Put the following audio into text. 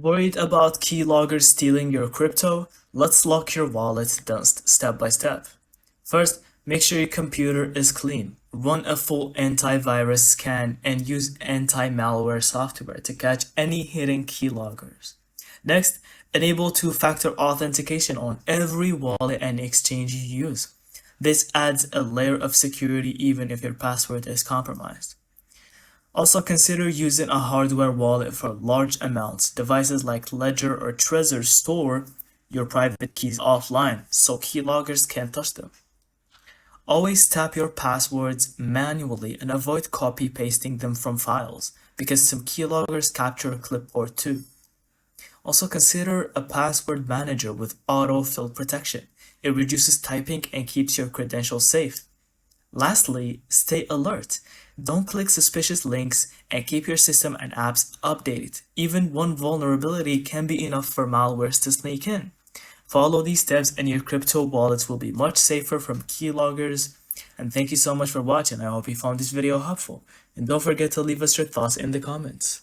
Worried about keyloggers stealing your crypto? Let's lock your wallet down step by step. First, make sure your computer is clean. Run a full antivirus scan and use anti-malware software to catch any hidden keyloggers. Next, enable two-factor authentication on every wallet and exchange you use. This adds a layer of security even if your password is compromised. Also consider using a hardware wallet for large amounts. Devices like Ledger or Trezor store your private keys offline so keyloggers can't touch them. Always tap your passwords manually and avoid copy pasting them from files because some keyloggers capture a clipboard too. Also consider a password manager with auto-fill protection. It reduces typing and keeps your credentials safe. Lastly, stay alert. Don't click suspicious links and keep your system and apps updated. Even one vulnerability can be enough for malwares to sneak in. Follow these steps and your crypto wallets will be much safer from keyloggers. And thank you so much for watching. I hope you found this video helpful. And don't forget to leave us your thoughts in the comments.